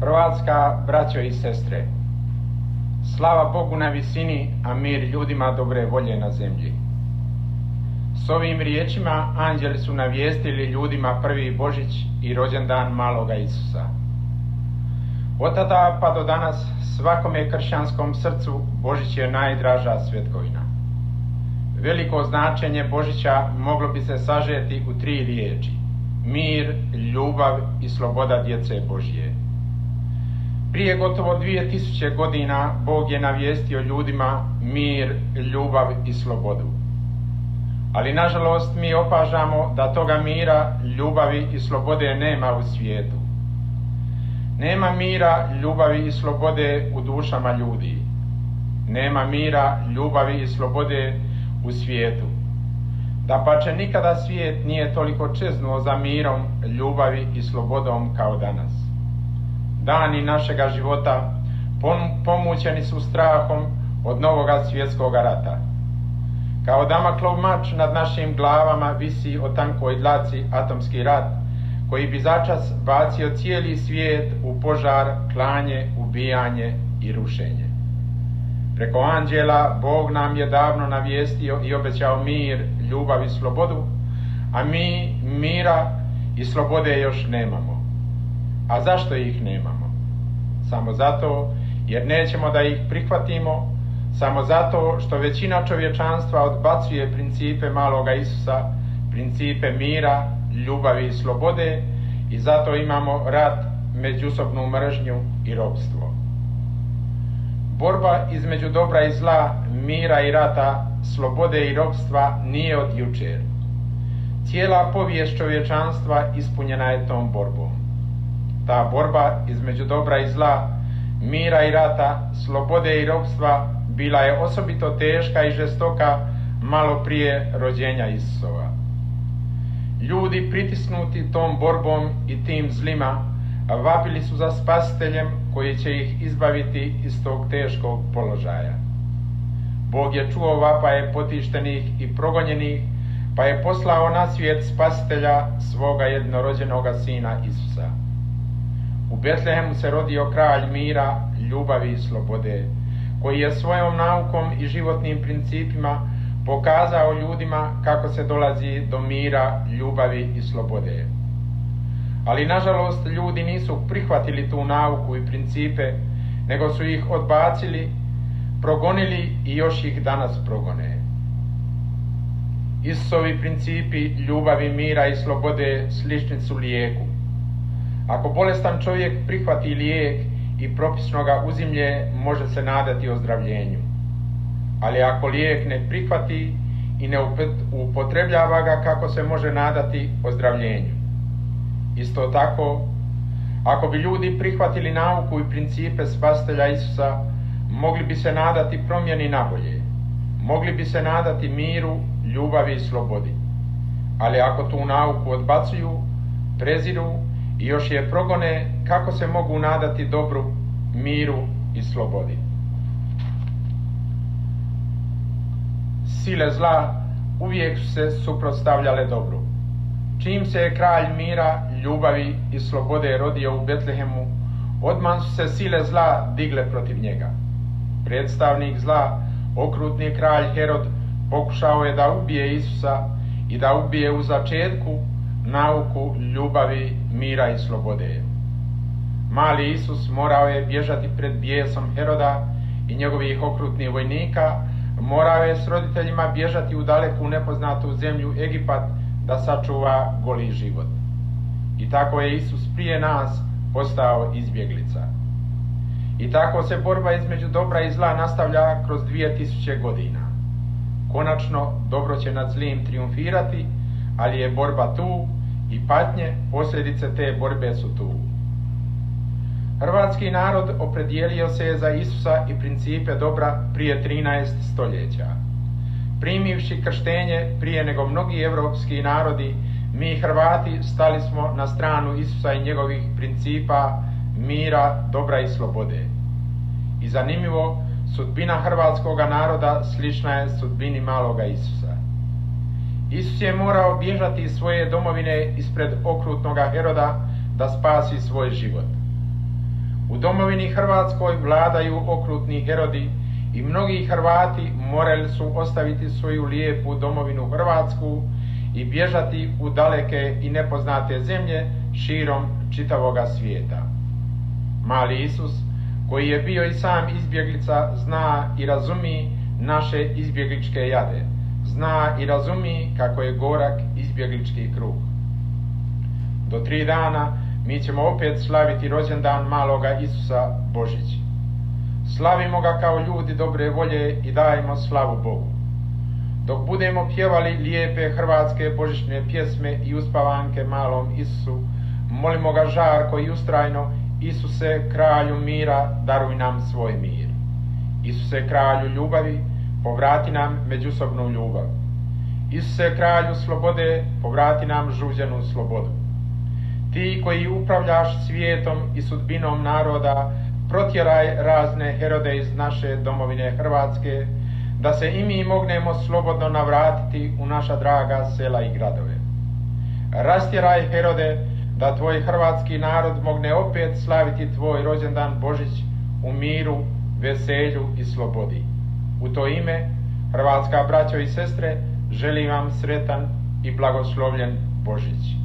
Hrvatska, braćo i sestre, slava Bogu na visini, a mir ljudima dobre volje na zemlji. S ovim riječima anđeli su navijestili ljudima prvi Božić i rođendan maloga Isusa. Od tada pa do danas svakome kršćanskom srcu Božić je najdraža svetkovina. Veliko značenje Božića moglo bi se sažeti u 3 riječi: mir, ljubav i sloboda djece Božje. Prije gotovo 2000 godina Bog je navijestio ljudima mir, ljubav i slobodu. Ali nažalost mi opažamo da toga mira, ljubavi i slobode nema u svijetu. Nema mira, ljubavi i slobode u dušama ljudi. Nema mira, ljubavi i slobode u svijetu. Dapače, nikada svijet nije toliko čeznuo za mirom, ljubavi i slobodom kao danas. Dani našega života pomućeni su strahom od novoga svjetskog rata. Kao Damaklov mač nad našim glavama visi o tankoj dlaci atomski rat, koji bi začas bacio cijeli svijet u požar, klanje, ubijanje i rušenje. Preko anđela Bog nam je davno navijestio i obećao mir, ljubav i slobodu, a mi mira i slobode još nemamo. A zašto ih nemamo? Samo zato jer nećemo da ih prihvatimo, samo zato što većina čovječanstva odbacuje principe maloga Isusa, principe mira, ljubavi i slobode, i zato imamo rat, međusobnu mržnju i ropstvo. Borba između dobra i zla, mira i rata, slobode i ropstva nije od jučer. Cijela povijest čovječanstva ispunjena je tom borbom. Ta borba između dobra i zla, mira i rata, slobode i ropstva bila je osobito teška i žestoka malo prije rođenja Isusova. Ljudi pritisnuti tom borbom i tim zlima vapili su za spasiteljem koji će ih izbaviti iz tog teškog položaja. Bog je čuo vapaje potištenih i progonjenih, pa je poslao na svijet spasitelja, svoga jednorođenoga sina Isusa. U Betlehemu se rodio kralj mira, ljubavi i slobode, koji je svojom naukom i životnim principima pokazao ljudima kako se dolazi do mira, ljubavi i slobode. Ali nažalost ljudi nisu prihvatili tu nauku i principe, nego su ih odbacili, progonili i još ih danas progone. Isusovi principi ljubavi, mira i slobode slični su lijeku. Ako bolestan čovjek prihvati lijek i propisno ga uzimlje, može se nadati ozdravljenju. Ali ako lijek ne prihvati i ne upotrebljava ga, kako se može nadati ozdravljenju? Isto tako, ako bi ljudi prihvatili nauku i principe spasitelja Isusa, mogli bi se nadati promjeni na bolje. Mogli bi se nadati miru, ljubavi i slobodi. Ali ako tu nauku odbacuju, preziru i još je progone, kako se mogu nadati dobru, miru i slobodi? Sile zla uvijek su se suprotstavljale dobru. Čim se je kralj mira, ljubavi i slobode rodio u Betlehemu, odmah su se sile zla digle protiv njega. Predstavnik zla, okrutni kralj Herod, pokušao je da ubije Isusa i da ubije u začetku nauku ljubavi, mira i slobode. Mali Isus morao je bježati pred bijesom Heroda i njegovih okrutnih vojnika, morao je s roditeljima bježati u daleku nepoznatu zemlju Egipat da sačuva goli život. I tako je Isus prije nas postao izbjeglica. I tako se borba između dobra i zla nastavlja kroz 2000 godina. Konačno dobro će nad zlim triumfirati, ali je borba tu i patnje, posljedice te borbe su tu. Hrvatski narod opredijelio se je za Isusa i principe dobra prije 13 stoljeća. Primivši krštenje prije nego mnogi evropski narodi, mi Hrvati stali smo na stranu Isusa i njegovih principa mira, dobra i slobode. I zanimljivo, sudbina hrvatskoga naroda slična je sudbini maloga Isusa. Isus je morao bježati iz svoje domovine ispred okrutnoga Heroda da spasi svoj život. U domovini Hrvatskoj vladaju okrutni Herodi i mnogi Hrvati morali su ostaviti svoju lijepu domovinu Hrvatsku i bježati u daleke i nepoznate zemlje širom čitavoga svijeta. Mali Isus, koji je bio i sam izbjeglica, zna i razumi naše izbjegličke jade, zna i razumi kako je gorak izbjeglički kruh. Do 3 dana mi ćemo opet slaviti rođendan maloga Isusa Božić. Slavimo ga kao ljudi dobre volje i dajemo slavu Bogu. Dok budemo pjevali lijepe hrvatske božićne pjesme i uspavanke malom Isusu, molimo ga žarko i ustrajno: Isuse, kralju mira, daruj nam svoj mir. Isuse, kralju ljubavi, povrati nam međusobnu ljubav. Isuse, kralju slobode, povrati nam žuđenu slobodu. Ti koji upravljaš svijetom i sudbinom naroda, protjeraj razne Herode iz naše domovine Hrvatske, da se i mi mognemo slobodno navratiti u naša draga sela i gradove. Rastjeraj Herode, da tvoj hrvatski narod mogne opet slaviti tvoj rođendan Božić u miru, veselju i slobodi. U to ime, hrvatska braćo i sestre, želim vam sretan i blagoslovljen Božić.